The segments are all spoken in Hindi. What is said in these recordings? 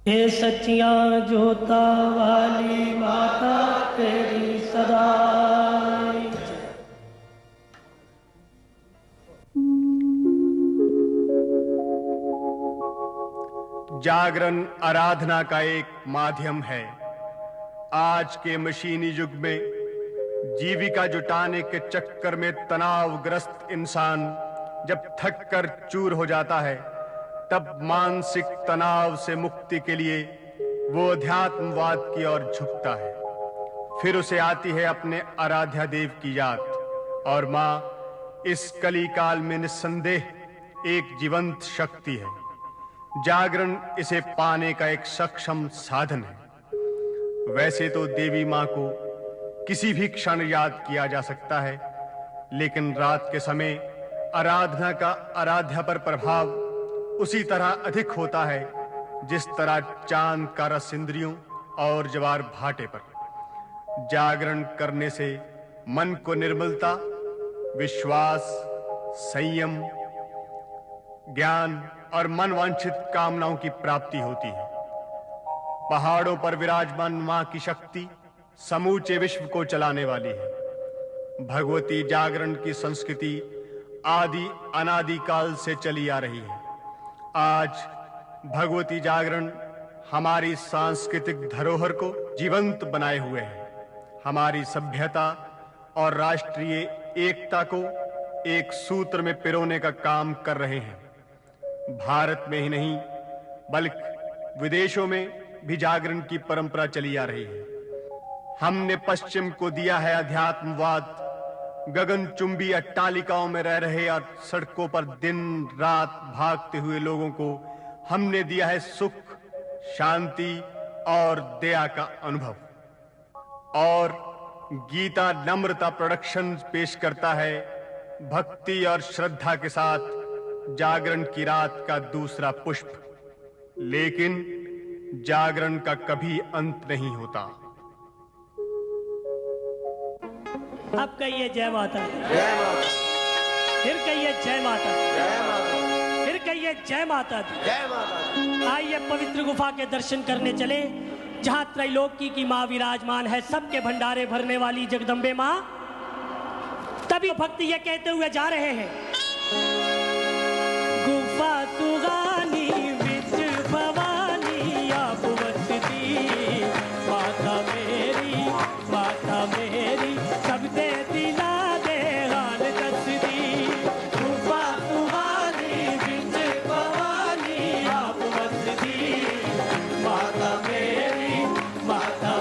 हे सच्चियां जोता वाली माता तेरी सदाई। जागरण आराधना का एक माध्यम है। आज के मशीनी युग में जीविका जुटाने के चक्कर में तनावग्रस्त इंसान जब थक कर चूर हो जाता है, तब मानसिक तनाव से मुक्ति के लिए वो अध्यात्मवाद की ओर झुकता है। फिर उसे आती है अपने आराध्या देव की याद, और मां इस कली काल में निस्संदेह एक जीवंत शक्ति है। जागरण इसे पाने का एक सक्षम साधन है। वैसे तो देवी मां को किसी भी क्षण याद किया जा सकता है, लेकिन रात के समय आराधना का आराध्या पर प्रभाव उसी तरह अधिक होता है जिस तरह चांद का रस इंद्रियों और ज्वार भाटे पर। जागरण करने से मन को निर्मलता, विश्वास, संयम, ज्ञान और मनवांछित कामनाओं की प्राप्ति होती है। पहाड़ों पर विराजमान मां की शक्ति समूचे विश्व को चलाने वाली है। भगवती जागरण की संस्कृति आदि अनादि काल से चली आ रही है। आज भगवती जागरण हमारी सांस्कृतिक धरोहर को जीवंत बनाए हुए है। हमारी सभ्यता और राष्ट्रीय एकता को एक सूत्र में पिरोने का काम कर रहे हैं। भारत में ही नहीं बल्कि विदेशों में भी जागरण की परंपरा चली आ रही है। हमने पश्चिम को दिया है अध्यात्मवाद। गगनचुंबी अट्टालिकाओं में रह रहे और सड़कों पर दिन रात भागते हुए लोगों को हमने दिया है सुख, शांति और दया का अनुभव। और गीता नम्रता प्रोडक्शंस पेश करता है भक्ति और श्रद्धा के साथ जागरण की रात का दूसरा पुष्प। लेकिन जागरण का कभी अंत नहीं होता। अब कहिए जय माता दी। जय माता। फिर कहिए जय माता दी। जय माता। फिर कहिए जय माता दी। जय माता। आइए पवित्र गुफा के दर्शन करने चले, जहां त्रैलोकी की मां विराजमान है, सबके भंडारे भरने वाली जगदम्बे मां। तभी भक्त ये कहते हुए जा रहे हैं, गुफा सुगानी विच भवानी आप वसती, माता मेरी सब दे दिला दे हाल दसदी। गुफा सुगानी विच भवानी आप वसती, माता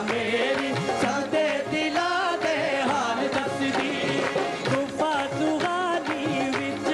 मेरी सब दे दिला दे हाल दसदी। गुफा सुगानी विच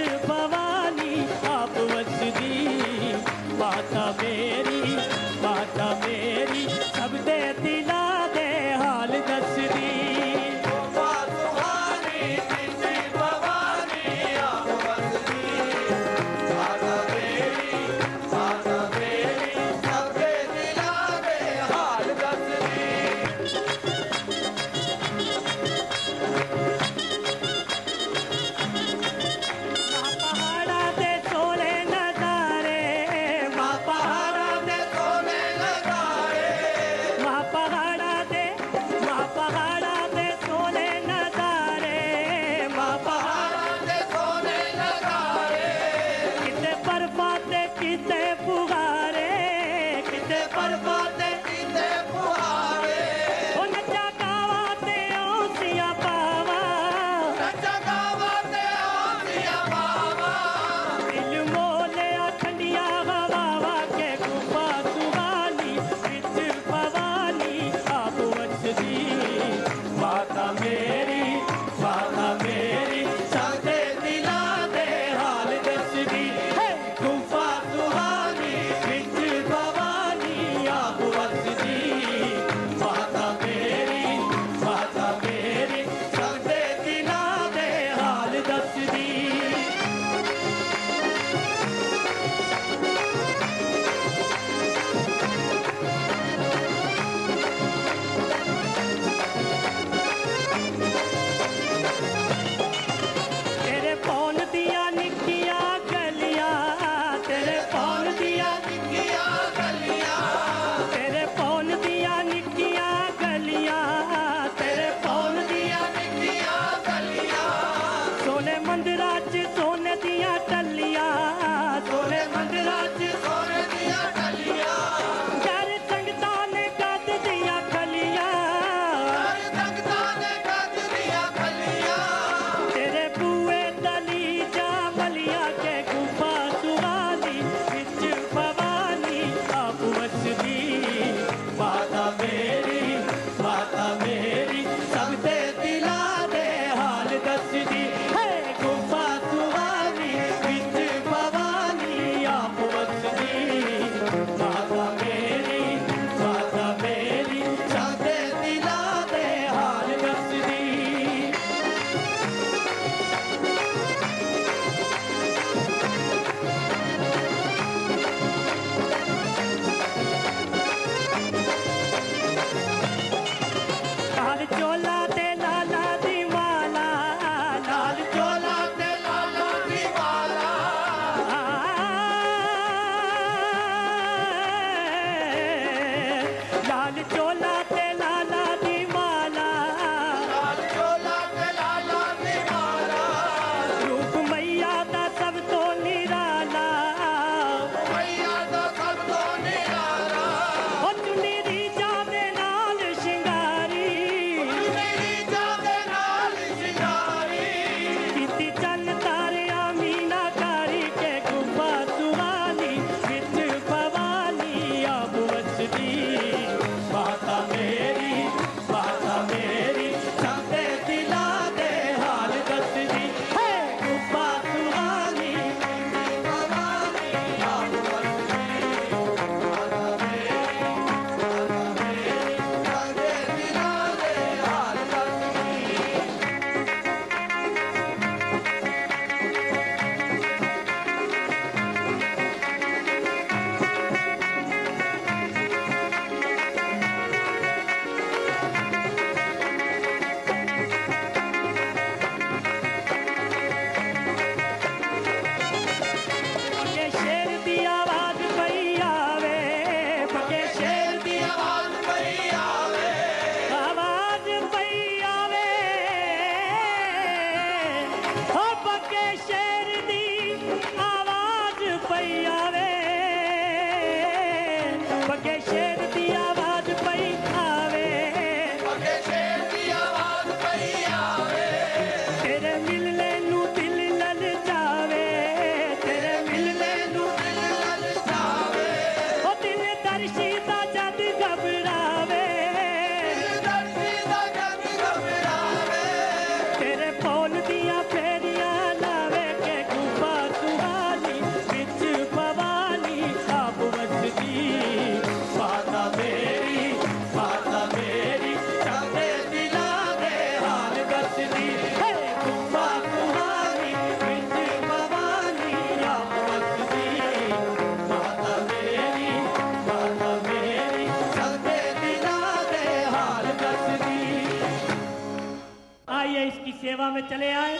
इसकी सेवा में चले आए।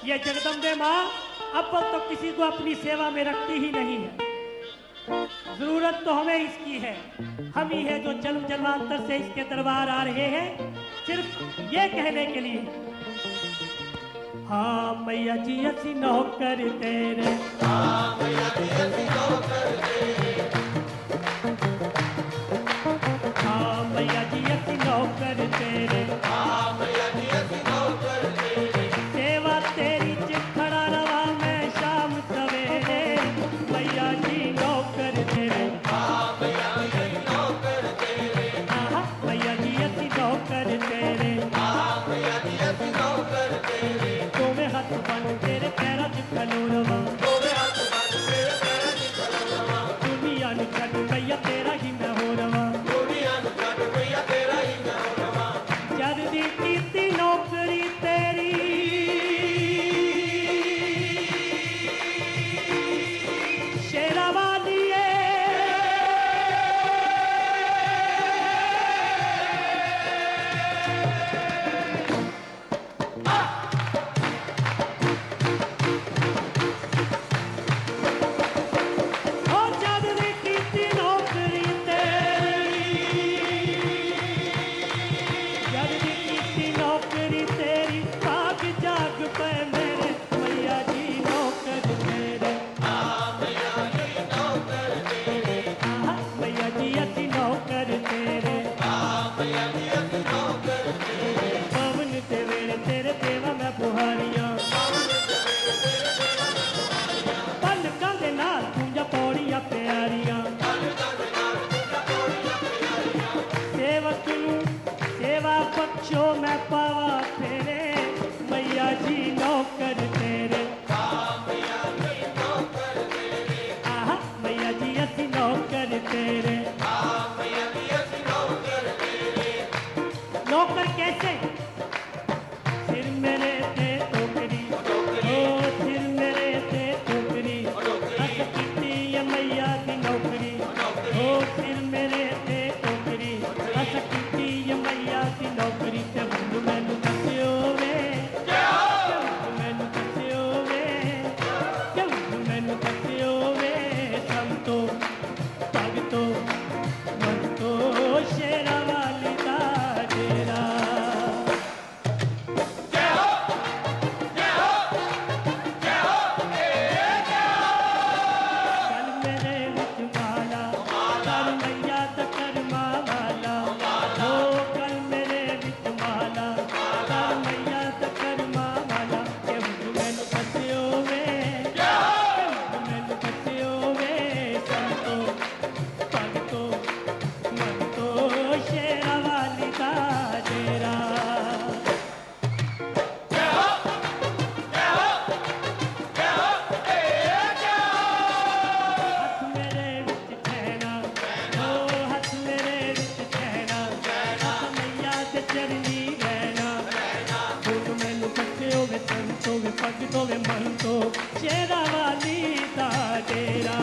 ये जगदम्बे माँ अब तो किसी को अपनी सेवा में रखती ही नहीं है। जरूरत तो हमें इसकी है। हम ही है जो जन्म जन्मांतर से इसके दरबार आ रहे हैं सिर्फ ये कहने के लिए, हाँ मैया जी असी नौकर तेरे, हाँ मैया जी असी नौकर तेरे, हाँ मैया जी असी नौकर तेरे, हाँ मैया जी असी नौकर तेरे, सेवा तेरी चिखड़ा रवा मैं शाम सवेरे, मैया जी नौकर तेरे, हाँ मैया जी नौकर तेरे, हाँ मैया जी असी नौकर तेरे, हाँ मैया जी असी नौकर तेरे, तुम्हें हाथ बन तेरे पैरा दिखलो रवा, तोरे हाथ बन तेरे पैर निकल रवा, दुनिया नु छड़ मैया तेरा ही मैं हो रवा, दुनिया नु छड़ मैया तेरा ही मैं हो रवा, जद दी कीती नौकरी तेरी, शेरा वालिए, ओ जद दी कीती नौकरी तेरी, जद दी कीती नौकरी तेरी, भाग जाग पे मेरे, मैया जी नौकर तेरे, हाँ मैया जी नौकर तेरे, आहा मैया जी असी नौकर तेरे, हाँ मैया जी असी नौकर तेरे, पवन ते वेले तेरे देवा मैं बुहारियां, पल कंधे नाल पूंजा पौड़ियां प्यारियां, सेवक नू सेवा बख्शो मैं पावा तेरे, मैया जी नौकर तेरे, हाँ मैया जी नौकर तेरे, आहा मैया जी असी नौकर तेरे, हाँ मैया जी असी नौकर तेरे, नौकर कैसे? सिर मेरे ते टोकरी, ओ सिर मेरे ते टोकरी, अस कीती है मैया दी नौकरी, ओ सिर मेरे ते टोकरी, अस कीती है मैया दी नौकरी, ते हुन मैनू दस्सियो वे, मैनू दस्सियो वे, मैनू दस्सियो वे, संतो भगतो मनतो शेरा वाली दा डेरा। कल मेरे विच माला, कर मैया दा करमा वाला, ओ कल मेरे विच माला, कर मैया दा करमा वाला, के हुन मैनू दस्सियो वे, मैनू दस्सियो वे, संतो भगतो मनतो शेरा वाली दा डेरा। हथ मेरे विच ठहना, ओ हथ मेरे विच ठहना, हथ मैया ते चरनी रहना, हुन मैनू दस्सियो वे संतो वे भगतो वे मनतो शेरा वाली दा डेरा।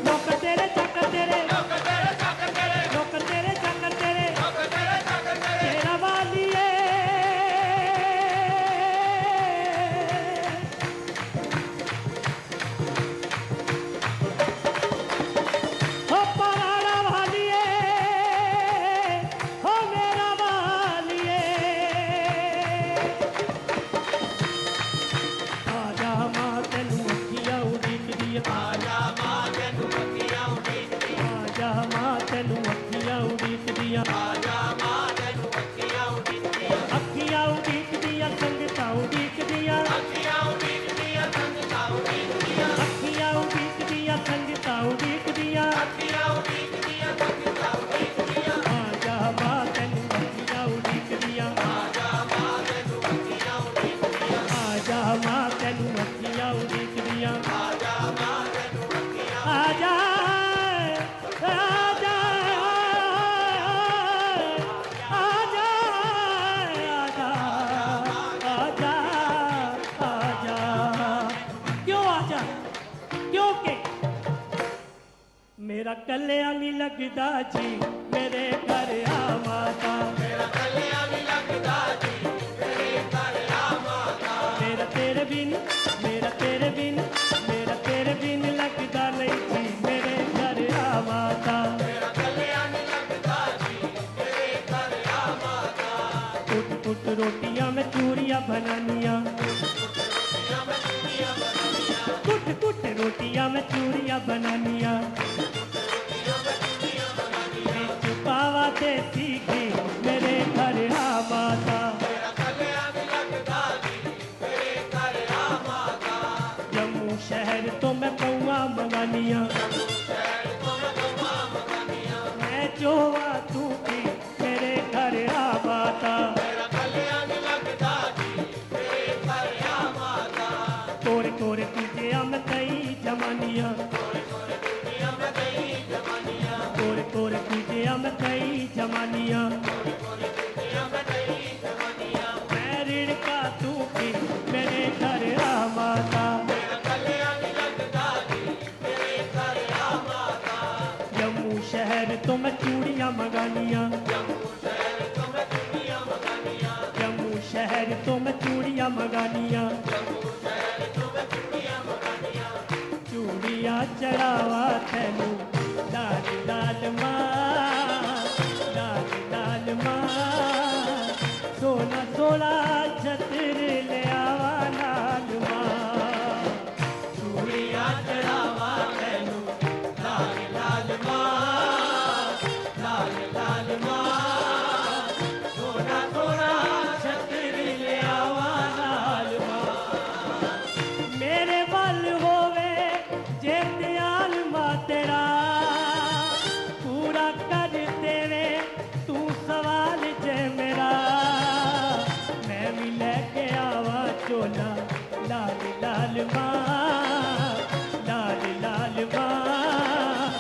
नौकर तेरे चाकर तेरे, नौकर तेरे चाकर तेरे, नौकर तेरे चाकर तेरे, नौकर तेरे चाकर तेरे, शेरा वालिए, हो पराड़ा वालिए, हो मेरा वालिए, आजा मां तैनू अखियां उड़ीकदी, आजा मां तैनू अखियां उड़ीकदी, आजा मां तैनू अखियां उड़ीकदी, आजा मां तैनू अखियां उड़ीकदी, अखियां उड़ीकदियां संगतां उड़ीकदियां, अखियां उड़ीकदियां संगतां उड़ीकदियां, अखियां उड़ीकदियां संगतां उड़ीकदियां, अखियां उड़ीकदियां संगतां उड़ीकदियां, आजा मां तैनू अखियां उड़ीकदियां, आजा मां तैनू अखियां उड़ीकदियां, आजा मां तैनू अखियां उड़ीकदियां, आजा मां तैनू अखियां, आजा आजा आजा आजा आजा आजा। क्यों आजा? क्योंकि मेरा कल्याण नहीं लगदा जी, मेरे घर आ माता, मेरा कल्याण नहीं लगदा जी, मेरे घर आ कुट कुट रोटियां में चूरियां बनानियां, कुट कुट रोटियां में चूरियां बनानियां, पावा ते सीखी मेरे घर आ माता, जम्मू शहर तो मैं पौआ मंगानिया, मैं जोवा तू की मेरे घर आ माता, कोरे कोरे तुझे हम कई जमानिया, कोरे कोरे तुझे हम कई जमानिया, मैं ऋण का तू की मेरे घर आ माता, जम्मू शहर तो मैं चूड़ियां मंगानिया, जम्मू शहर तो मैं चूड़ियां मंगानिया, चूड़ियां चढ़ावा तेनू लाल लाल मां, लाल लाल मां, सोना सोना छतर ले आवा लाल मां, चूड़ियां चढ़ावा तेनू लाल लाल मां, लाल लाल मां, सोना सोना छतर ले आवा लाल मां, मेरे बल होवे जे दयाल मां तेरा, पूरा कर देवे तू सवाल जे मेरा, मैं भी लेके आवा चोला लाल लाल मां, लाल लाल मां,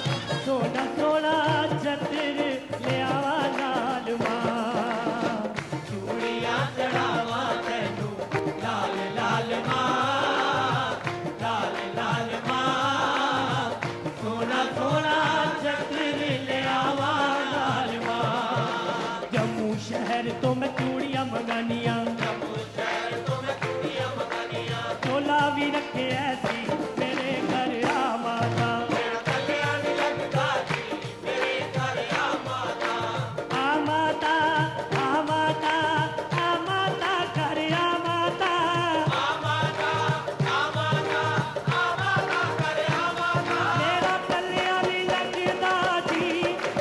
सोना सोना छतर ले आवा लाल मां, चूड़ियां चढ़ावा तेनू लाल लाल मां, लाल लाल मां, सोना सोना छतर ले आवा लाल मां, जम्मू शहर तो मैं चूड़ियां मंगानियां, चोला भी रखे ऐसी मेरे घर आ माता, आ माता, आ माता, आ माता घर आ माता, मेरा कल्याणी लगदा जी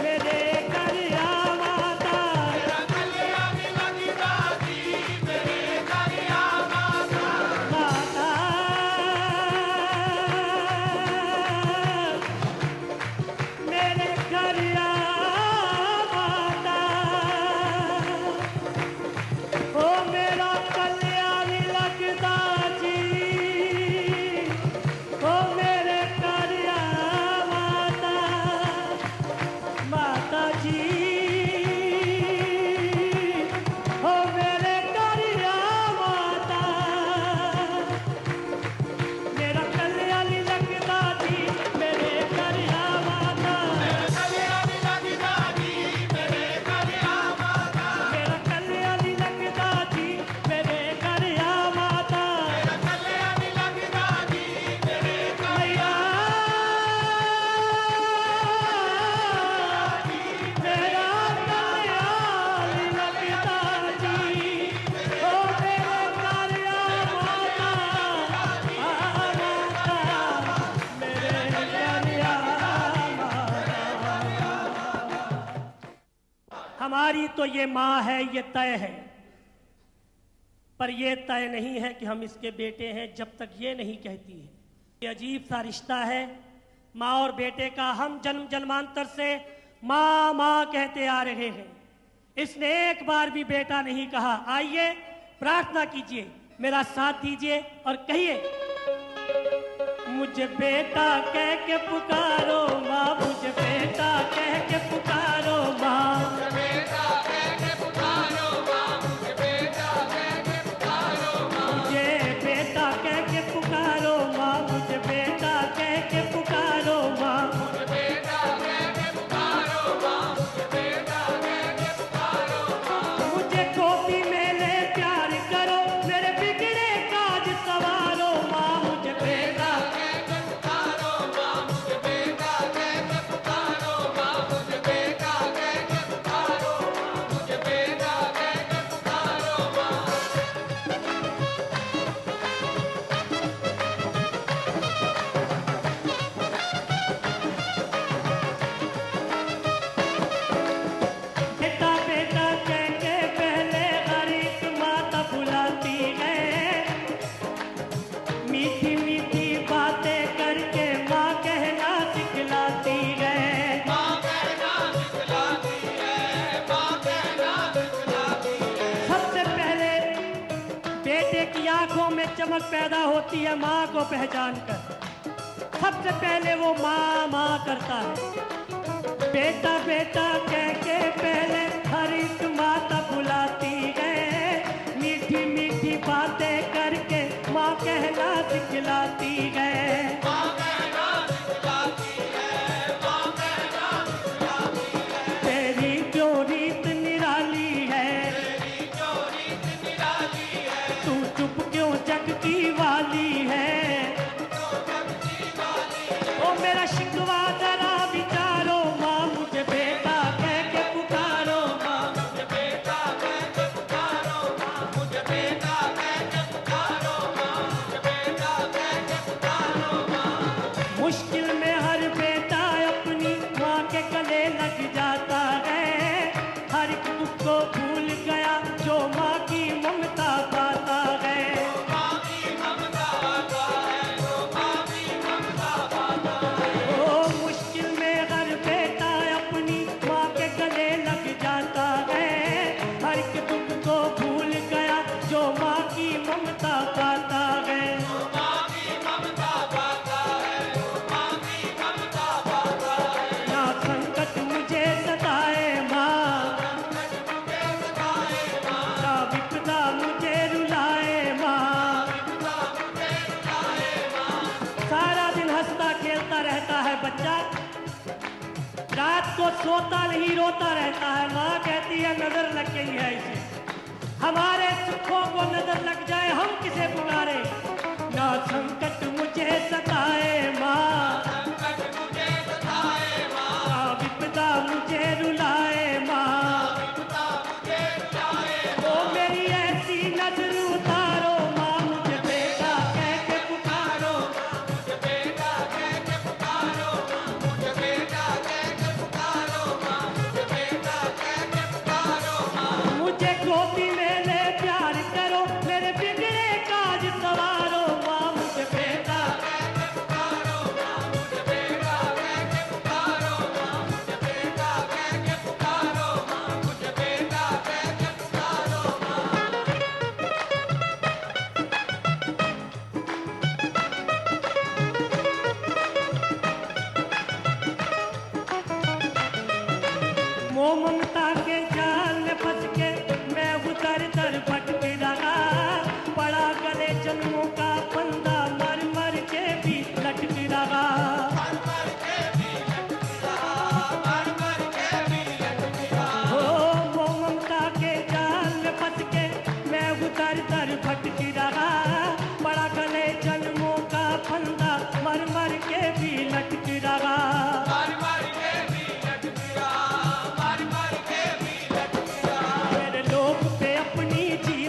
मेरे घर आ माता, माता मेरे घर आ माता, ओ मेरा कल्याणी लगदा जी, ओ मेरे घर आ माता, माता जी, ओ मेरे घर आ माता, मेरा कल्याणी लगदा जी मेरे घर आ माता, मेरा कल्याणी लगदा जी मेरे घर आ माता, मैया मेरा कल्याणी लगदा जी, ओ मेरे घर आ माता, आ माता मेरे घर आ माता, हमारी तो ये माँ है, ये तय है, पर ये तय नहीं है कि हम इसके बेटे हैं जब तक ये नहीं कहती है। ये अजीब सा रिश्ता है माँ और बेटे का, हम जन्म जन्मांतर से माँ माँ कहते आ रहे हैं, इसने एक बार भी बेटा नहीं कहा। आइए प्रार्थना कीजिए, मेरा साथ दीजिए और कहिए, मुझे बेटा कह के पुकारो माँ, मुझे बेटा कह के पुकारो माँ, मुझे बेटा कह के पुकारो माँ, मुझे बेटा कह के पुकारो माँ, मुझे गोदी में ले प्यार करो, मेरे बिगड़े काज सवारो माँ, मुझे बेटा बेटे की आंखों में चमक पैदा होती है माँ को पहचान कर। सबसे पहले वो माँ माँ करता है। बेटा बेटा कह के पहले हर एक माता बुलाती है। मीठी मीठी बातें करके माँ कहना सिखलाती है। तेरी जो रीत निराली है, तू चुप क्यों जग की वाली है। ओ मेरा शिकवा जरा विचारो माँ, मुझे बेटा कह के पुकारो माँ। मुझे बेटा कह के पुकारो माँ, मुझे बेटा कह के पुकारो माँ, मुझे बेटा कह के पुकारो माँ। मुश्किल में हर बेटा अपनी माँ के गले लग जाता है। हर एक दुख को भूल गया जो माँ की ममता पाता है। माँ की ममता पाता है, जो माँ की ममता पाता है। ओ मुश्किल में हर बेटा अपनी माँ के गले लग जाता है। हर एक दुख को भूल गया जो माँ की ममता पाता है। माँ की ममता पाता है, जो माँ की ममता पाता है। ना संकट मुझे सताए माँ, ना विपदा मुझे रुलाए माँ। सारा दिन हंसता खेलता रहता है बच्चा, रात को सोता नहीं रोता रहता है। माँ कहती है नजर लग गई है इसे, हमारे सुखों को नजर लग जाए हम किसे पुकारे। ना संकट मुझे सताए माँ, संकट मुझे सताए माँ, ना विपदा मुझे रुलाए माँ। विपदा मुझे रुलाए ओ मेरी ऐसी नजर उतारो माँ, मुझे बेटा कह के पुकारो। मुझे बेटा कह के पुकारो माँ, मुझे बेटा कह के पुकारो माँ, मुझे बेटा कह के पुकारो माँ। मुझे गोदी में ले प्यार करो, मेरे बिगड़े काज सवारो माँ। मुझे बेटा कह के पुकारो माँ, मुझे बेटा कह के पुकारो माँ, मुझे बेटा कह के पुकारो माँ, मुझे बेटा कह के पुकारो माँ। मोह ममता के जाल में फंस के मैं उधर दर भटक रहा। पड़ा गले जन्मों का फंदा, मर मर के भी लटक रहा। मर मर के भी लटक रहा, मर मर के भी लटक रहा। ओ मोह ममता के जाल में फंस के मैं उधर दर भटक रहा। पड़ा गले जन्मों का फंदा, मर मर के भी लटक रहा। मर मर के भी लटक रहा, मर मर के भी लटक रहा। मेरे लोग पे अपनी जी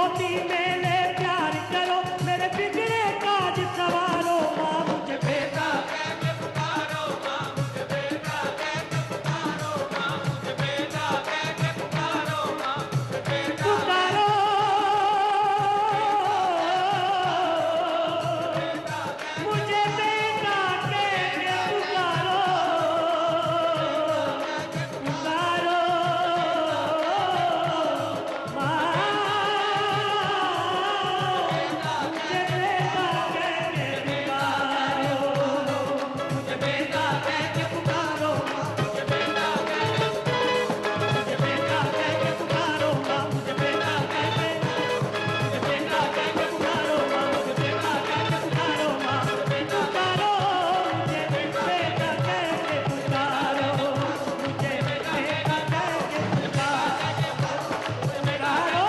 गोदी में ले प्यार करो, मेरे बिगड़े काज सवारो। माँ मुझे बेटा कह के पुकारो माँ, मुझे बेटा कह के पुकारो माँ, मुझे बेटा कह के पुकारो माँ, मुझे बेटा पुकारो। मुझे बेटा कह के पुकारो, पुकारो माँ। मुझे बेटा कह के पुकारो, मुझे बेटा कह के पुकारो माँ, मुझे बेटा कह के पुकारो माँ, मुझे बेटा कह के पुकारो माँ, मुझे बेटा कह के पुकारो माँ, पुकारो। मुझे बेटा कह के पुकारो, मुझे बेटा कह के पुकारो।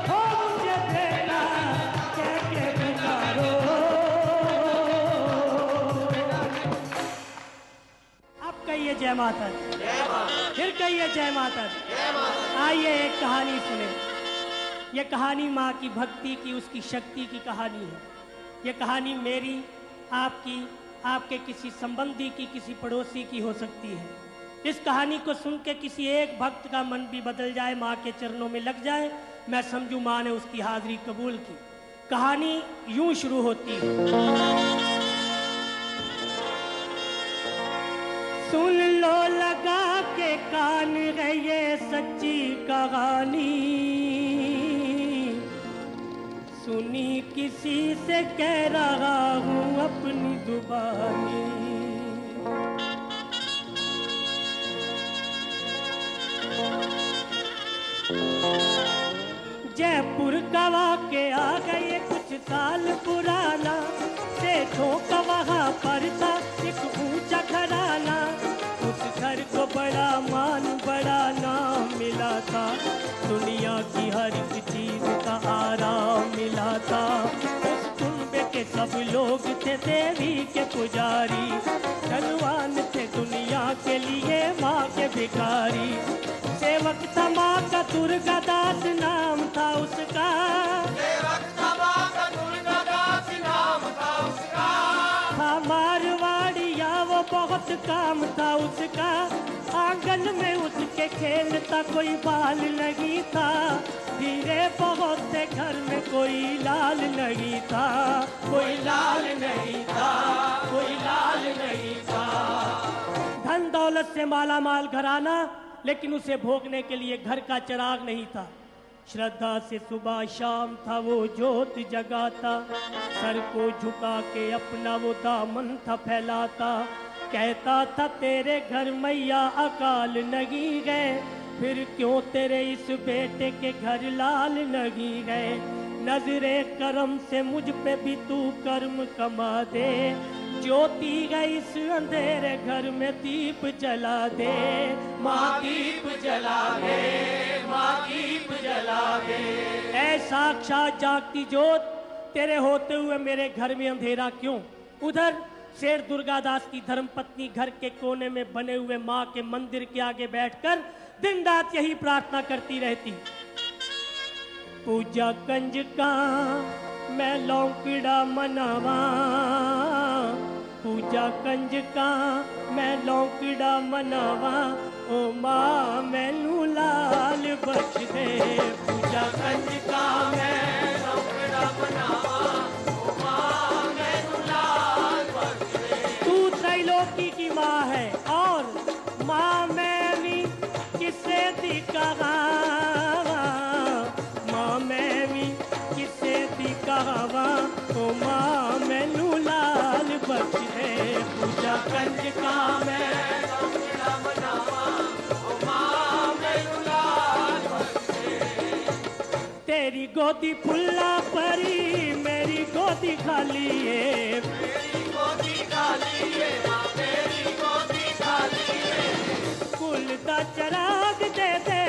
हो मुझे बेटा कह के पुकारो। अब कहिए जय माता दी, फिर कहिए जय माता दी। आइए एक कहानी सुने। ये कहानी माँ की भक्ति की, उसकी शक्ति की कहानी है। ये कहानी मेरी, आपकी, आपके किसी संबंधी की, किसी पड़ोसी की हो सकती है। इस कहानी को सुन के किसी एक भक्त का मन भी बदल जाए, माँ के चरणों में लग जाए, मैं समझू माँ ने उसकी हाजिरी कबूल की। कहानी यूं शुरू होती है। सुन लो लगा के कान है ये सच्ची कहानी, सुनी किसी से कह रहा हूँ अपनी जुबानी। जयपुर गवा के आ गए कुछ साल पुराना, सेठों का वहाँ पर था एक ऊंचा घराना। उस घर को बड़ा मान बड़ा नाम मिला था, दुनिया की हर एक चीज का आराम मिला था। उस कुंबे के सब लोग थे देवी के पुजारी, धनवान थे दुनिया के लिए माँ के भिखारी। सेवक था माँ का दुर्गा दास नाम था उसका, सेवक था माँ का दुर्गा दास नाम था उसका। था मारवाड़िया वो बहुत काम था उसका। आंगन में उसके खेलता कोई बाल नहीं था, धीरे बहुत से घर में कोई लाल नहीं था, कोई लाल नहीं था, कोई लाल नहीं था। धन दौलत से माला माल घराना, लेकिन उसे भोगने के लिए घर का चिराग नहीं था। श्रद्धा से सुबह शाम था वो ज्योत जगाता, सर को झुका के अपना वो दामन था फैलाता। कहता था तेरे घर मैया अकाल नहीं गए, फिर क्यों तेरे इस बेटे के घर लाल नहीं गए। नजरे करम से मुझ पे भी तू कर्म कमा दे, ज्योति गई इस अंधेरे घर में दीप जला दे। माँ दीप जला दे, माँ दीप जला दे। ऐ साक्षात जागती ज्योत, तेरे होते हुए मेरे घर में अंधेरा क्यों। उधर शेर दुर्गादास की धर्मपत्नी घर के कोने में बने हुए माँ के मंदिर के आगे बैठकर दिन रात यही प्रार्थना करती रहती। पूजा कंज का मैं लौकड़ा मनावा, पूजा कंज का मैं लौकड़ा मनावा। ओ माँ मैनू लाल बख्श दे, पूजा कंज का मैं लौकड़ा मनावा। ओ माँ मैनू लाल बख्श दे। तू त्रैलोकी की माँ है और माँ मैं भी किसे दी कहा, माँ मैं भी किसे दी कहा। ओ माँ मैनू लाल बख्श दे, पूजा कंज का मैं लौकड़ा मनावा। ओ माँ मैनू लाल बख्श दे। तेरी गोदी फुल्ला परी मेरी गोदी खाली है, मेरी गोदी खाली है माँ, मेरी गोदी खाली है। कुल दा चराग दे दे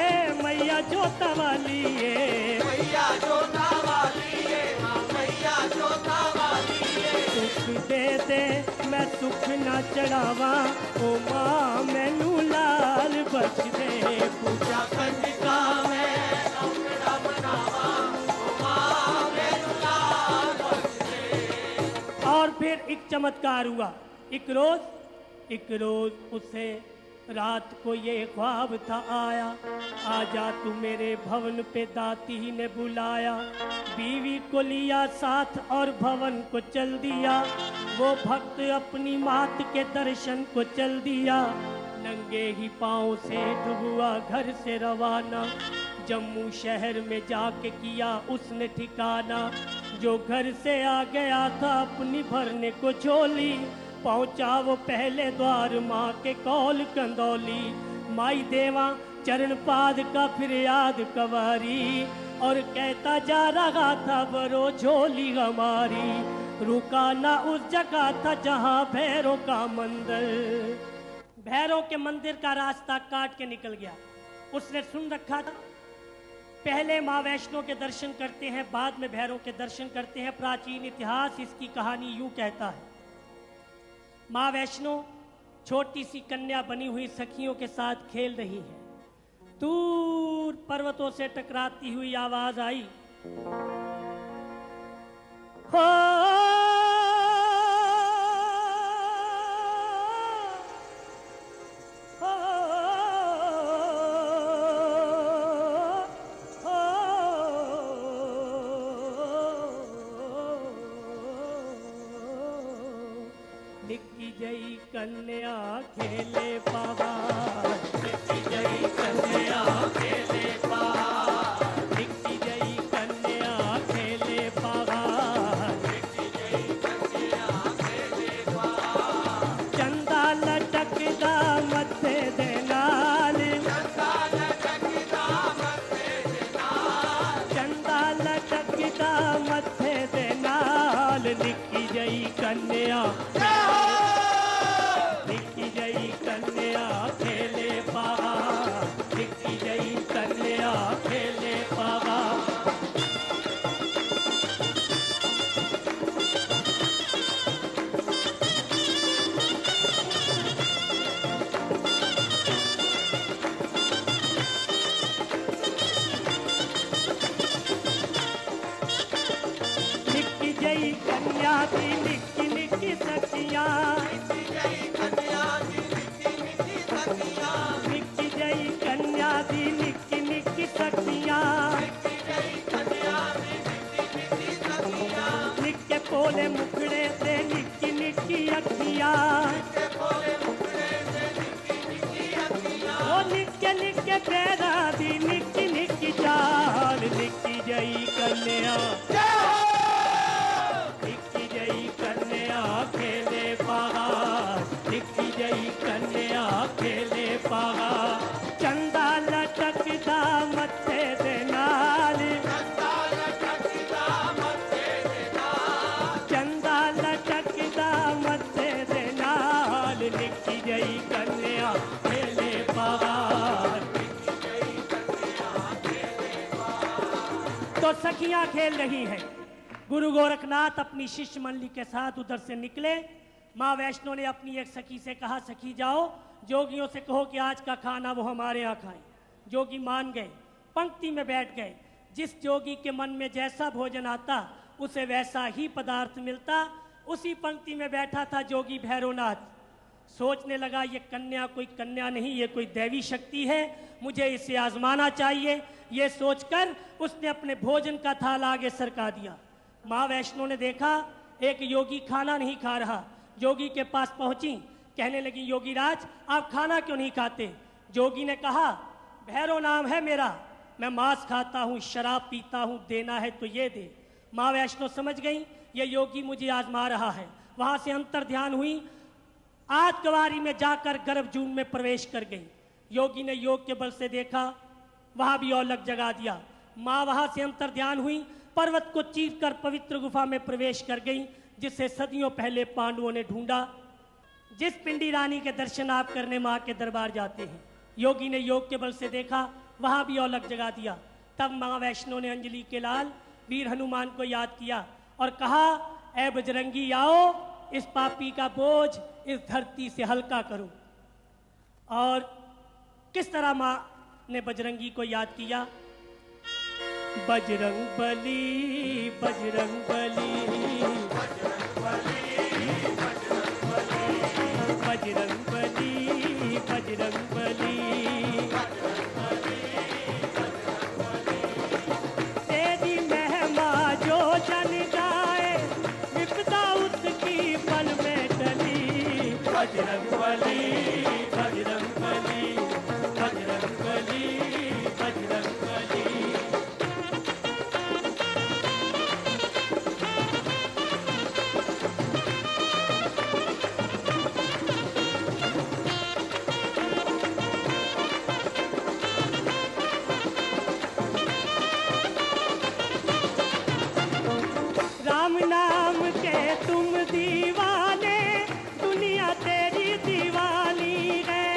मैया जोता वाली है, मैया जोता वाली है माँ, मैया जोता वाली है। सुख दे दे मैं सुख न चढ़ावा। ओ माँ मैनू लाल बख्श दे, पूजा कंज का मैं एक चमत्कार हुआ। एक रोज उसे रात को ये ख्वाब था आया, आजा तू मेरे भवन पे दाती ने बुलाया। बीवी को लिया साथ और भवन को चल दिया, वो भक्त अपनी मात के दर्शन को चल दिया। नंगे ही पाँव से हुआ घर से रवाना, जम्मू शहर में जाके किया उसने ठिकाना। जो घर से आ गया था अपनी भरने को झोली, पहुंचा वो पहले द्वार माँ के कौल कंदौली। माई देवा चरण पाद का फिर याद कवारी, और कहता जा रहा था बरो झोली हमारी। रुका ना उस जगह था जहाँ भैरों का मंदिर, भैरों के मंदिर का रास्ता काट के निकल गया। उसने सुन रखा था पहले माँ वैष्णो के दर्शन करते हैं, बाद में भैरों के दर्शन करते हैं। प्राचीन इतिहास इसकी कहानी यूं कहता है, माँ वैष्णो छोटी सी कन्या बनी हुई सखियों के साथ खेल रही है। दूर पर्वतों से टकराती हुई आवाज आई, हो निक्की जई कन्या खेले पहाड़, निक्की जई कन्या खेले पहाड़, निक्की जई कन्या खेले पहाड़, निक्की जई कन्या खेले पहाड़। चंदा लटकदा मथे दे नाल, चंदा लटकदा मथे दे नाल, चंदा लटकदा मथे दे नाल। निक्की जई कन्या खेले पहाड़, निक्की जई कन्या खेले पहाड़। निक्की जई कन्या दी निक्की निक्की सखियां, निक्की जई कन्या दी निक्की निक्की सखियां, निक्की जई कन्या दी निक्की निक्की सखियां, निक्की जई कन्या दी निक्की निक्की सखियां। निक्के पोले मुखड़े से निक्की निक्की अखियां, निक्के पोले मुखड़े से निक्की निक्की अखियां। ओ निक्के निक्के पैरा दी निक्की निक्की चाल, निक्की जई कन्या खेले पहाड़, निक्की जई कन्या खेले पहाड़। चंदा लटकदा मथे दे नाल, चंदा लटकदा मथे दे नाल, चंदा लटकदा मथे दे नाल। निक्की जई कन्या खेले पहाड़, निक्की जई कन्या खेले पहाड़। तो सखियां खेल रही हैं। गुरु गोरखनाथ अपनी शिष्य मंडली के साथ उधर से निकले। माँ वैष्णो ने अपनी एक सखी से कहा, सखी जाओ जोगियों से कहो कि आज का खाना वो हमारे यहाँ खाएं। जोगी मान गए, पंक्ति में बैठ गए। जिस जोगी के मन में जैसा भोजन आता उसे वैसा ही पदार्थ मिलता। उसी पंक्ति में बैठा था जोगी भैरवनाथ। सोचने लगा ये कन्या कोई कन्या नहीं, ये कोई दैवी शक्ति है, मुझे इसे आजमाना चाहिए। ये सोचकर उसने अपने भोजन का थाल आगे सरका दिया। माँ वैष्णो ने देखा एक योगी खाना नहीं खा रहा। जोगी के पास पहुंची, कहने लगी, योगी राज आप खाना क्यों नहीं खाते? जोगी ने कहा, भैरव नाम है मेरा, मैं मांस खाता हूँ, शराब पीता हूँ, देना है तो ये दे। माँ वैष्णो समझ गई ये योगी मुझे आजमा रहा है। वहां से अंतर ध्यान हुई, आत्कवारी में जाकर गर्भजून में प्रवेश कर गई। योगी ने योग के बल से देखा, वहां भी औलक जगा दिया। माँ वहां से अंतर ध्यान हुई, पर्वत को चीरकर पवित्र गुफा में प्रवेश कर गई, जिसे सदियों पहले पांडवों ने ढूंढा। जिस पिंडी रानी के दर्शन आप करने माँ के दरबार जाते हैं, योगी ने योग के बल से देखा, वहां भी औलक जगा दिया। तब माँ वैष्णो ने अंजलि के लाल वीर हनुमान को याद किया और कहा, ऐ बजरंगी आओ, इस पापी का बोझ इस धरती से हल्का करो। और किस तरह माँ ने बजरंगी को याद किया, बजरंग बली बजरंग बली बजरंग बली बजरंग बली, बजरंग बली। तेरी महिमा जो जन गाए, विपदा उसकी पल में टली। बजरंग बली, बजरंग बली, बजरंग बली, बजरंग बली। राम नाम के तुम दीवाने, दुनिया तेरी दीवानी है।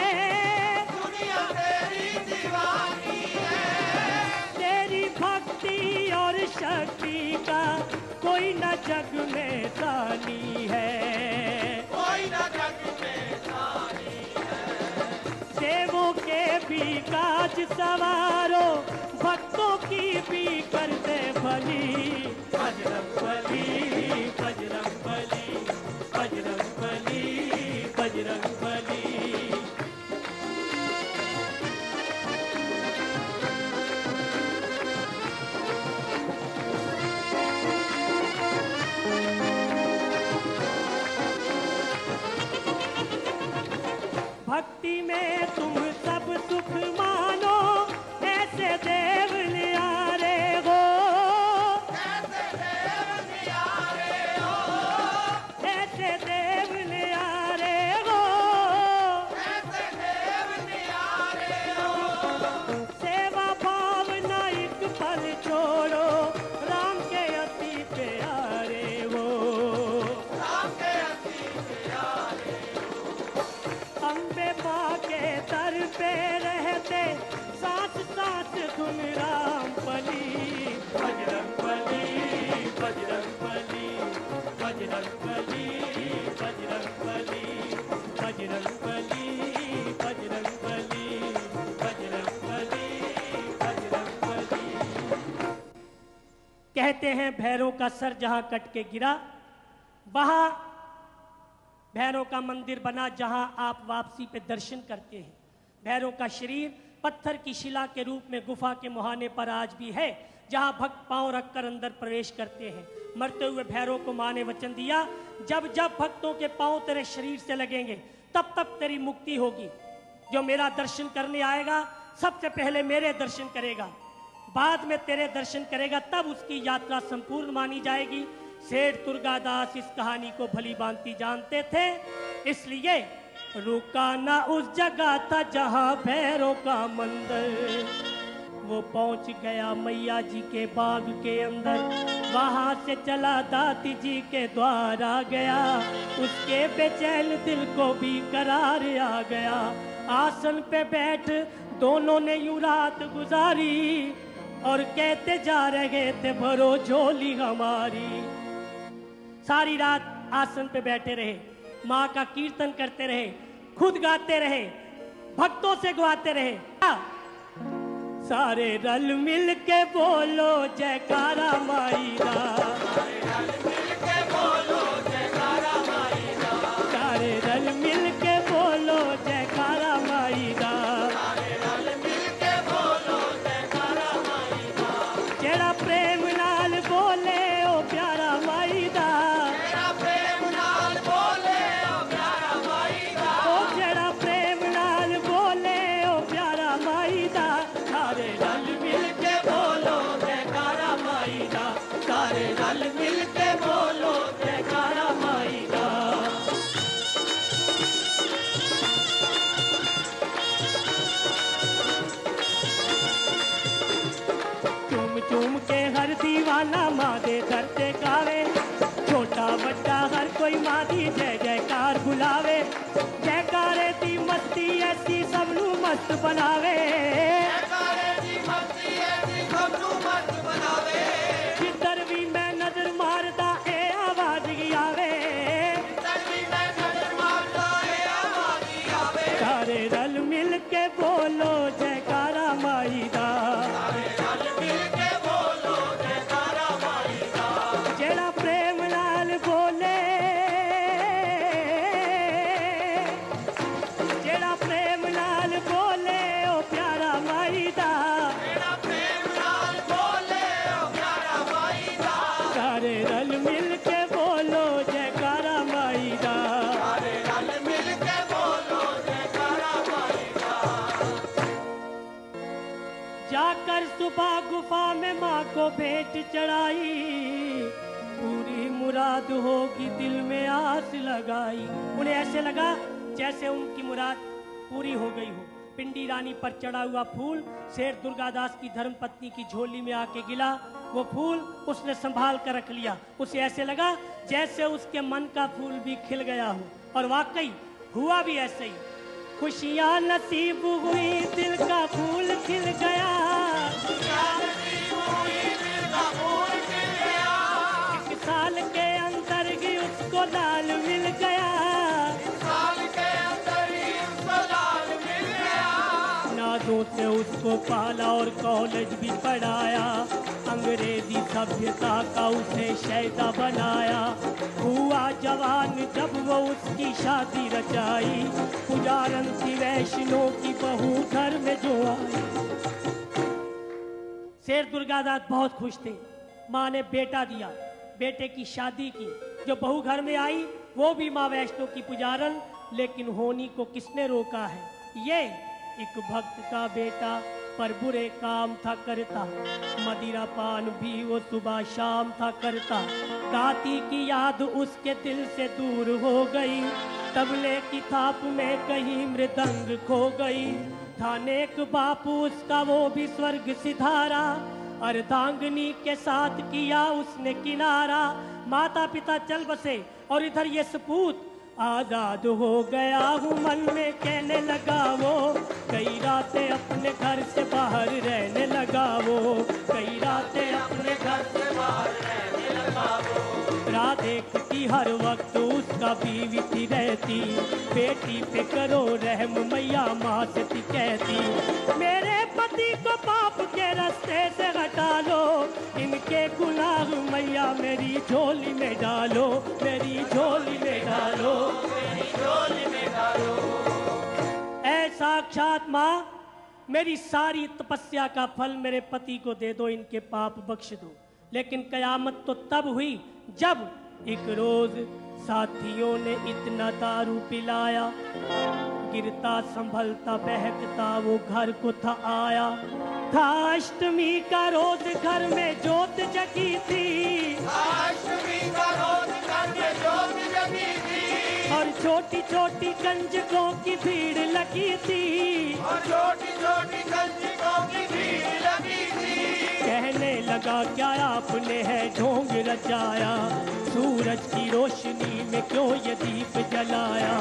दुनिया तेरी दीवानी है। तेरी भक्ति और शक्ति का कोई न जग में सानी है। कोई न जग में सानी है। देवों के भी काज सवारो, भक्तों की भी करते भली। बजरंग बली, बजरंग बली, बजरंग बली, बजरंग बली। भक्ति में तुम सब सुख मानो, ऐसे देव न्यारे हो। ऐसे देव नियारे हो। ऐसे देव न्यारे हो। ऐसे देव नियारे हो। सेवा भावना एक पल छोड़ो, राम के अति प्यारे हो। राम के अति प्यारे अम्बे माँ के दर पे रहते, सांस सांस धुन राम बली। बजरंग बली, बजरंग बली, बजरंग बली, बजरंग बली, बजरंग बली, बजरंग बली, बजरंग बली, बजरंग बली। कहते हैं भैरव का सर जहां कट के गिरा, वहां भैरव का मंदिर बना जहां आप वापसी पे दर्शन करते हैं। भैरव का शरीर पत्थर की शिला के रूप में गुफा के मुहाने पर आज भी है, जहां भक्त पांव रखकर अंदर प्रवेश करते हैं। मरते हुए भैरव को मां ने वचन दिया, जब जब भक्तों के पांव तेरे शरीर से लगेंगे, तब तब तेरी मुक्ति होगी। जो मेरा दर्शन करने आएगा, सबसे पहले मेरे दर्शन करेगा, बाद में तेरे दर्शन करेगा, तब उसकी यात्रा संपूर्ण मानी जाएगी। सेठ दुर्गादास इस कहानी को भली भांति जानते थे, इसलिए रुका ना उस जगह था जहां भैरव का मंदिर। वो पहुंच गया मैया जी के बाग के अंदर, वहां से चला दाती जी के द्वार आ गया। उसके बेचैन दिल को भी करार आ गया। आसन पे बैठ दोनों ने यूं रात गुजारी, और कहते जा रहे थे भरो झोली हमारी। सारी रात आसन पे बैठे रहे, माँ का कीर्तन करते रहे, खुद गाते रहे, भक्तों से गवाते रहे। सारे रल मिल के बोलो जयकारा माई दा। सारे रल मिल के बोलो जयकारा माई दा। सारे रल मिल के बोलो जयकारा माई दा। सारे रल मिल के बोलो जयकारा माई दा। जेड़ा प्रेम नाल बोले ओ प्यारा माई दा। तेरा प्रेम नाल बोले ओ प्यारा माई दा। ओ जेड़ा प्रेम नाल बोले ओ प्यारा माई दा। सारे रल मिल के बोलो जयकारा माई दा। सारे रल मिल के बोलो जयकारा माई दा। चूम चूम के हर दीवाना माँ दे दर से गावे, छोटा बड़ा हर कोई माँ दी जय जयकार बुलावे। जयकारे दी मस्ती ऐसी सबनू मस्त बनावे। जयकारे दी मस्ती ऐसी सबनू मस्त बनावे। जिधर भी मैं नजर मारदा ए आवाज ही आवे। तभी मैं नजर मारता है आवाज ही आवे। सारे रल मिल के बोलो जयकारा माई दा। सारे रल मिल के बोलो जयकारा माई दा। जेड़ा प्रेम नाल बोले जाकर सुबह गुफा में माँ को भेंट चढ़ाई, पूरी मुराद होगी दिल में आस लगाई। उन्हें ऐसे लगा जैसे उनकी मुराद पूरी हो गई हो। पिंडी रानी पर चढ़ा हुआ फूल शेर दुर्गादास की धर्मपत्नी की झोली में आके गिला। वो फूल उसने संभाल कर रख लिया। उसे ऐसे लगा जैसे उसके मन का फूल भी खिल गया हो, और वाकई हुआ भी ऐसे ही। खुशियाँ नसीब हुई, दिल का फूल खिल गया। एक साल के अंदर ही उसको लाल मिल गया। नादों से उसको पाला और कॉलेज भी पढ़ाया। अंग्रेजी सभ्यता का उसे शैदा बनाया। हुआ जवान जब वो उसकी शादी रचाई। पुजारन सी वैष्णो की बहू घर में जो आई। शेर दुर्गादास बहुत खुश थे। माँ ने बेटा दिया, बेटे की शादी की। जो बहू घर में आई वो भी माँ वैष्णो की पुजारन, लेकिन होनी को किसने रोका है? ये एक भक्त का बेटा, पर बुरे काम था करता। मदिरा पान भी वो सुबह शाम था करता। दाती की याद उसके दिल से दूर हो गई। तबले की थाप में कहीं मृदंग खो गई। था नेक बापू उसका वो भी स्वर्ग सिधारा। अर्धांगनी के साथ किया उसने किनारा। माता पिता चल बसे और इधर ये सपूत आजाद हो गया हूँ मन में कहने लगा वो। कई रातें अपने घर से बाहर रहने लगा वो। कई रातें अपने घर से बाहर रहने लगा वो। राह देखती हर वक्त उसका बीवी थी रहती। बेटी पे करो रहम मैया माँ से थी कहती। मेरे पति को पाप के रास्ते से हटा लो। इनके गुनाह मैया मेरी झोली में डालो। मेरी झोली में डालो। मेरी झोली में डालो। ऐ साक्षात माँ, मेरी सारी तपस्या का फल मेरे पति को दे दो, इनके पाप बख्श दो। लेकिन कयामत तो तब हुई जब एक रोज साथियों ने इतना दारू पिलाया। गिरता संभलता बहकता वो घर को था आया। था अष्टमी का रोज घर में जोत जगी थी। अष्टमी का रोज घर में जोत जगी थी। और छोटी छोटी कंजकों की भीड़ लगी थी। और छोटी छोटी कंजकों की भीड़ लगी थी। कहने लगा क्या आपने है ढोंग रचाया। सूरज की रोशनी में क्यों ये दीप जलाया।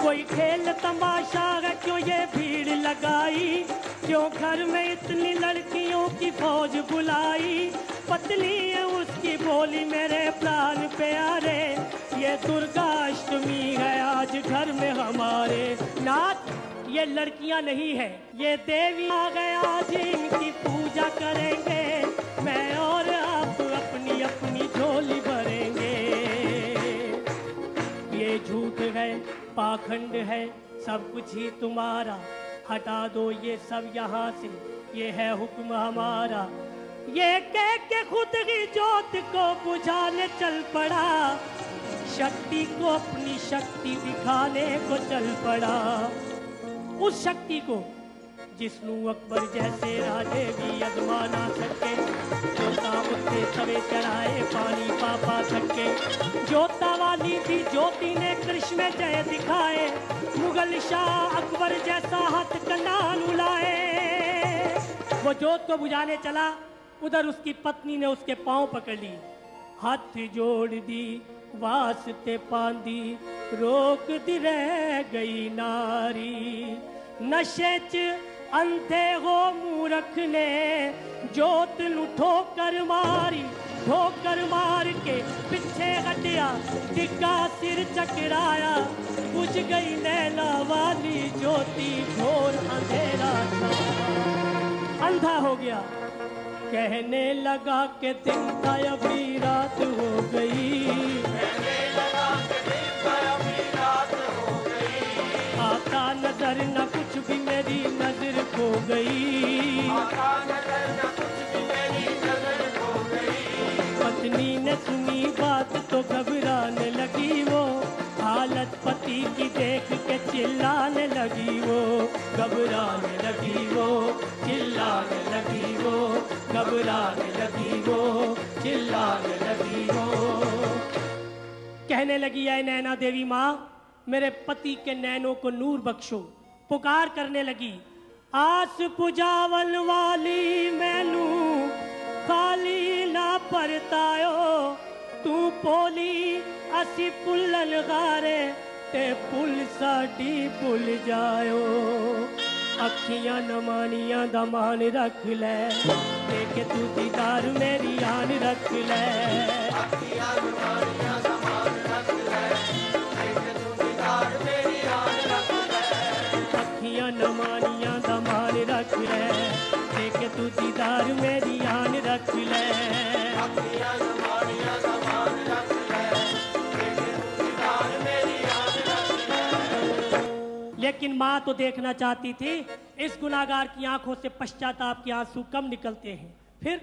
कोई खेल तमाशा है क्यों ये भीड़ लगाई। क्यों घर में इतनी लड़कियों की फौज बुलाई। पत्नी है उसकी बोली मेरे प्राण प्यारे। ये दुर्गा अष्टमी है आज घर में हमारे। नाथ, ये लड़कियां नहीं है, ये देवी आ गए आज इनकी पूजा करेंगे। मैं और आप अपनी अपनी झोली भरेंगे। ये झूठ है, पाखंड है, सब कुछ ही तुम्हारा। हटा दो ये सब यहाँ से, ये है हुक्म हमारा। ये कह के खुद ही ज्योत को बुझाने चल पड़ा। शक्ति को अपनी शक्ति दिखाने को चल पड़ा। उस शक्ति को जिसनु अकबर जैसे राजे भी अजमा ना सके। जोता उससे तवे चढ़ाए पानी पापा सके। जोता वाली भी ज्योति ने कृष्ण में जय दिखाए। मुगल शाह अकबर जैसा हाथ कंडाल उलाए। वो जोत को बुझाने चला, उधर उसकी पत्नी ने उसके पांव पकड़ ली। हाथ जोड़ दी वास्ते पांदी, रोक दी रह गई नारी। नशे च अंधे हो मूर्ख ने जोत नु ठोकर मारी। ठोकर मार के पीछे हटिया, डिग्गा सिर चकराया। बुझ गई नैना वाली ज्योति, घोर अंधेरा था, अंधा हो गया। कहने लगा कि दिन था अभी रात हो गई। कहने लगा कि दिन था अभी रात हो गई। आता नजर न कुछ भी मेरी नजर खो गई। आता नजर न कुछ भी मेरी नजर खो गई। पत्नी ने सुनी बात तो घबराने लगी वो। हालत पति की देख के चिल्लाने लगी वो। घबराने लगी वो, चिल्लाने लगी। लगी वो, घबराने लगी वो, चिल्लाने लगी वो। कहने लगी ऐ नैना देवी माँ, मेरे पति के नैनों को नूर बख्शो। पुकार करने लगी, आस पुजावल वाली मैनू खाली ना परतायो, तू पोली असी पुल्लन गारे ते पुल साडी पुल जायो। अखियां नमानियां दा मान रख ले, देखे तू दीदार मेरी आन रख ले। अखियां नमानियां दा मान रख ले, देखे तू दीदार मेरी आन रख ले। अखियां नमानियां दा मान रख ले, देखे तू दीदार मेरी आन रख ले। अखियां नमानियां दा मान रख ले, देखे तू दीदार मेरी आन रख ले। लेकिन माँ तो देखना चाहती थी इस गुनाहगार की आंखों से पश्चाताप के आंसू कम निकलते हैं। फिर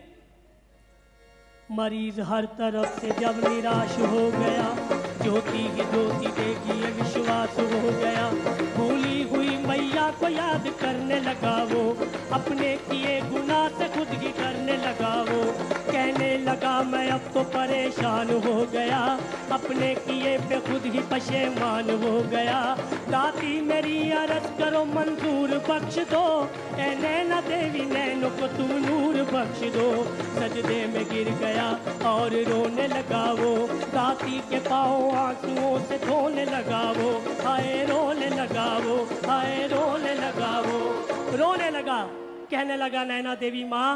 मरीज हर तरफ से जब निराश हो गया, ज्योति ही ज्योति देगी ये विश्वास हो गया। भूली हुई मैया को याद करने लगा वो, अपने किए गुनाह से खुद ही डरने लगा वो। कहने लगा मैं अब तो परेशान हो गया, अपने किए पे खुद ही पशेमान हो गया। दाती मेरी अरज करो मंजूर बख्श दो, ऐ नैना देवी नैनों को तू नूर बख्श दो। सजदे में गिर गया और रोने लगा वो, दाती के पाँव आंसुओं से धोने लगा वो। हाय रोने लगा वो, हाय रोने लगा वो, रोने लगा। कहने लगा नैना देवी माँ,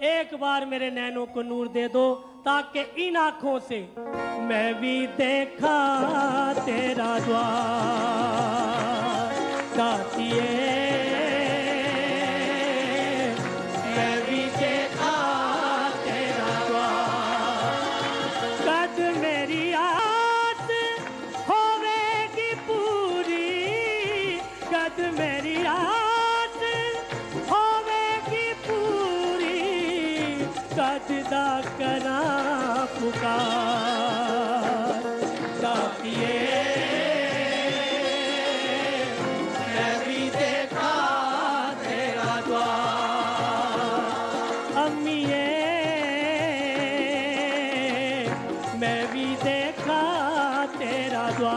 एक बार मेरे नैनों को नूर दे दो, ताकि इन आंखों से मैं भी देखा तेरा द्वार। दातिए मैं भी देखा तेरा द्वार, कद मेरी आस होवेगी पूरी, कद मेरी आस होवेगी पूरी, कद दा करा पुकार। दातिए मैं भी देखा तेरा द्वार, अम्मिए मैं भी देखा तेरा द्वार।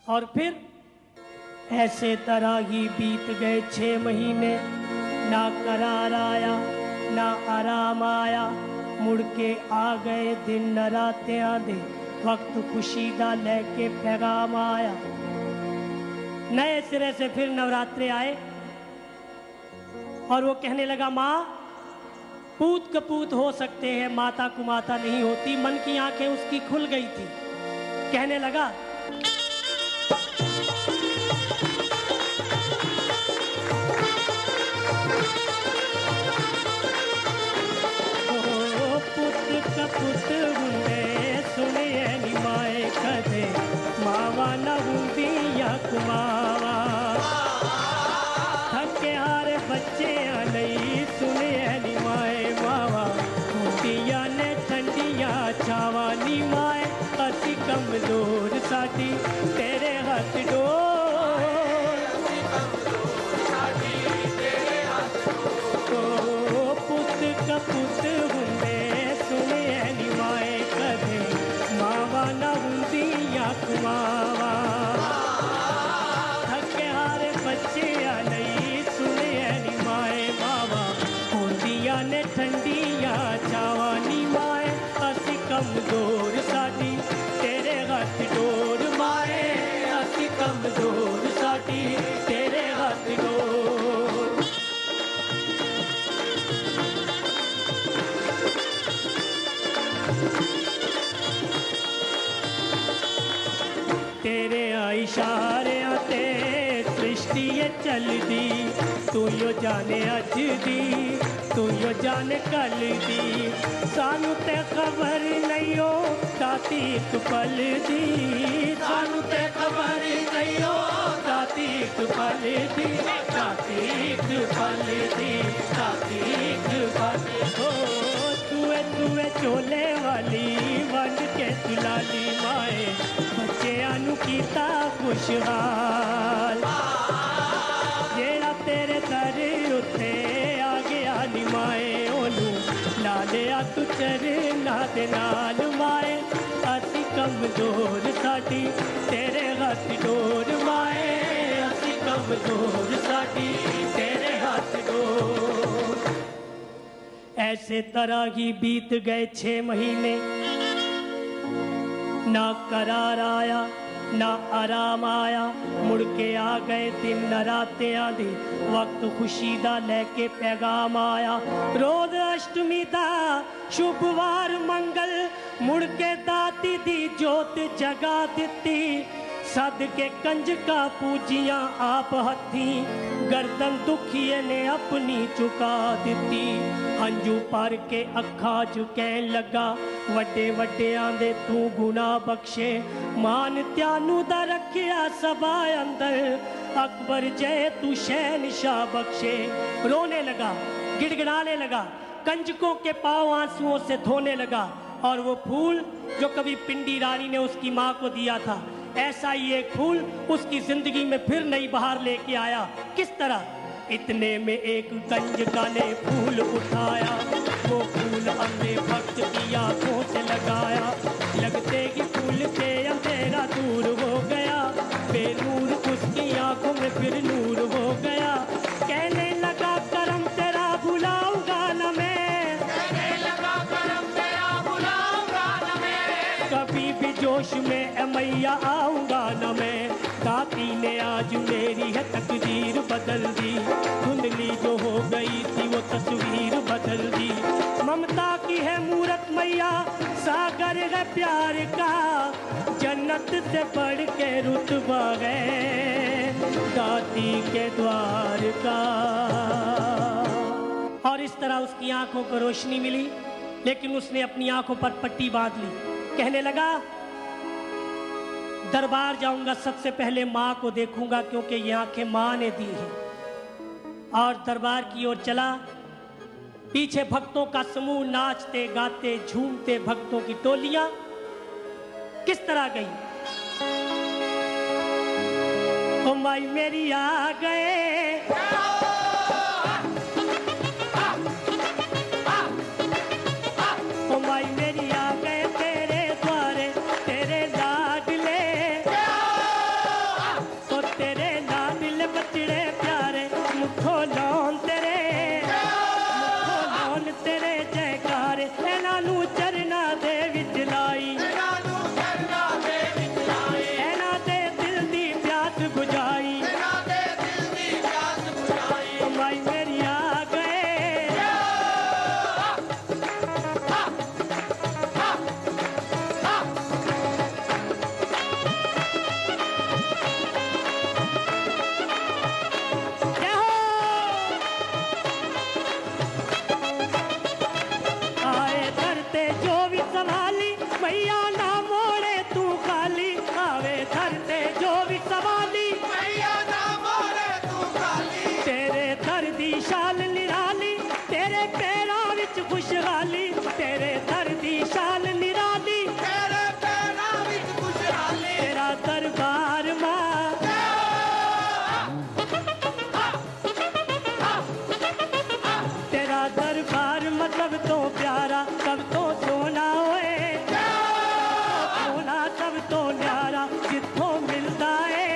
और फिर ऐसे तरह ही बीत गए 6 महीने, ना करार आया ना आराम आया। मुड़ के आ गए दिन नरात्यां दे, वक्त खुशी दा लेके पैगाम आया। नए सिरे से फिर नवरात्रे आए और वो कहने लगा माँ, पूत कपूत हो सकते हैं, माता कुमाता नहीं होती। मन की आंखें उसकी खुल गई थी। कहने लगा पुत हुंदे सुनिए नी माए कदे, मावा न हुंदिया कुमावा। थके हारे बच्चे नहीं सुनिए नी माए मावा, हुंदिया ने ठंडिया छावा। नी माए असी कमजोर साडी तेरे हाथ डोर, पुत कपुत हुंदे सुनिए नी माए कदे, मावा न हुंदिया कुमावा। थके हारे बच्चे नहीं सुनिए नी माए मावा, हुंदिया ने ठंडिया छावा। नी माए असी कमजोर साडी तेरे हाथ डोर, माए असी कमजोर साडी तेरे हाथ डोर। तेरे इशारियां ते सृष्टि ये चलदी, तू यो जाने अज दी, तू यो जाने कल दी। सानू ते खबर नहीं हो दाती एक पल दी, सानू ते खबर नहीं हो दाती एक पल दी, दाती एक पल दी, दाती एक पल। हो तुए चोले वाली वंड के दुलाली माए, बच्चियां नू कीता खुशहाल। ये तू चरना दे नाल माए असी कमजोर साडी तेरे हाथ डोर माए असी कमजोर साडी तेरे हाथ डोर। ऐसे तरह ही बीत गए 6 महीने, ना करार आया ना आराम आया, मुड़ के आ गए दिन नरातियां दे वक्त खुशी दा लैके पैगाम आया। रोज अष्टमी दा शुभवार मंगल मुड़ के दाती दी जोत जगा दिती, सद के कंजका पूजियां आप हथी, गर्दन दुखिए ने अपनी चुका दिती। हंजू पर के अखा च कहन लगा वड्डे वड्डियां दे तू गुना बख्शे, मान त्यानू दा रखिया सभा अंदर, अकबर जय तू शहनशाह बख्शे। रोने लगा, गिड़गिड़ाने लगा, कंजकों के पांव आंसुओं से धोने लगा, और वो फूल जो कभी पिंडी रानी ने उसकी माँ को दिया था, ऐसा ही एक फूल उसकी जिंदगी में फिर नई बहार लेके आया। किस तरह? इतने में एक कंजका ने फूल उठाया, वो फूल अपने भक्त की आंखों से लगाया, लगते ही फूल से अंधेरा दूर हो गया, बेनूर उसकी आंखों में फिर नूर हो गया। कहने लगा करम तेरा भुलाऊंगा न मैं, कहने लगा करम तेरा भुलाऊंगा न मैं, कभी भी जोश में ए मैया आऊंगा न मैं। दाती ने आज मेरी है तकदीर बदल दी, धुंधली जो हो गई थी वो तस्वीर बदल दी। ममता की है मूरत मैया, सागर है प्यार का, जन्नत से बढ़ के रुतबा है दाती के द्वार का। और इस तरह उसकी आंखों को रोशनी मिली, लेकिन उसने अपनी आंखों पर पट्टी बांध ली। कहने लगा दरबार जाऊंगा, सबसे पहले माँ को देखूंगा, क्योंकि ये आंखें माँ ने दी हैं। और दरबार की ओर चला, पीछे भक्तों का समूह नाचते गाते झूमते भक्तों की टोलियां किस तरह गई। ओ माई मेरी आ गए, ओ माई मेरी आ गए तेरे द्वारे, तेरे लाडले, ओ तेरे लाडले बचड़े प्यारे, मुठो लौन तेरे, मुठो लौन तेरे जयकारे, एना नू चरना दे विच लाई, तेरा नू करना दे विचलाई, एना दे दिल दी प्यास बुझाई। तेरा दे दिल दी प्यास बुझाई। ओ माई मेरी आ गए, जय हो। आए धरते जो भी संभाली मैया ना मोड़े तू खाली, आवे धरते जो भी संभाली मैया ना मोरे तू खाली, तेरे दर दी शाल निराली, तेरे पैरां विच खुशहाली, तेरे दर दी शाल निराली, तेरे पैरां विच खुशहाली। तेरा दरबार मां, तेरा दरबार मतलब तो प्यारा, सब तो सोना होए, सोना सब तो न्यारा, जिथों मिलदा है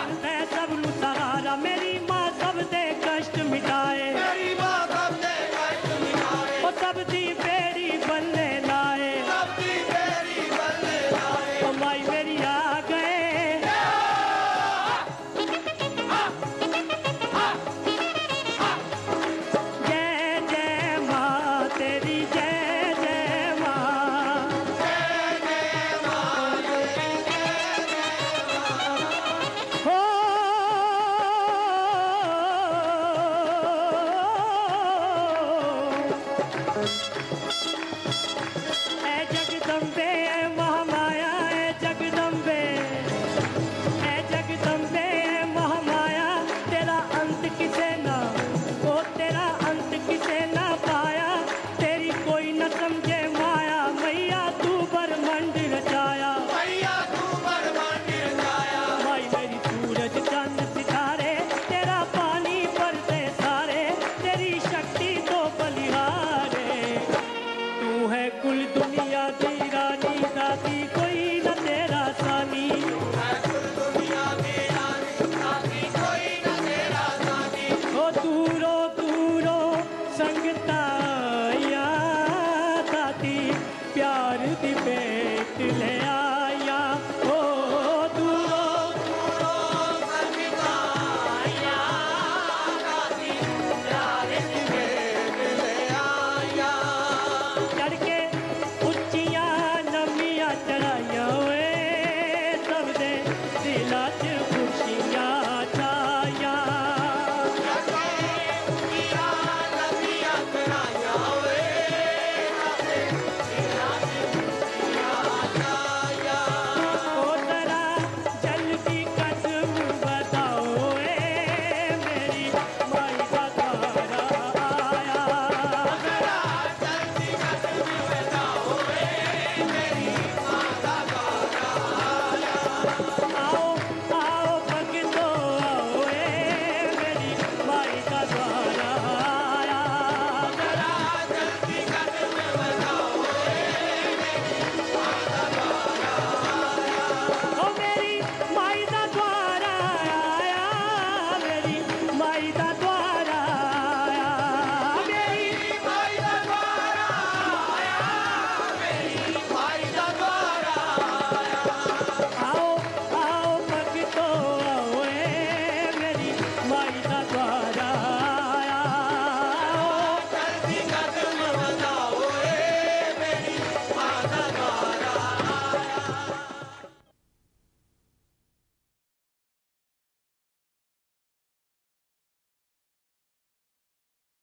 मिलदा है सब नू सहारा। मेरी मां सब दे कष्ट मिटाए, तेरी माँ सब दे कष्ट मिटाए, ओ सब दी बेड़ी बनने लाए। सब दी तेरी बल्ले लाए। ओ माई मेरी आ गए, जय जय माँ तेरी, जय जय माँ, हो ऐ जगदम्बे ऐ महामाया, ऐ जगदम्बे, ऐ जगदम्बे ऐ महामाया, तेरा अंत किसे ना, ओ तेरा अंत किसे ना पाया, तेरी कोई न समझे माया, मैया तू ब्रह्मांड रचाया। मैया तू ब्रह्मांड रचाया। भाई मेरी सूरज चांद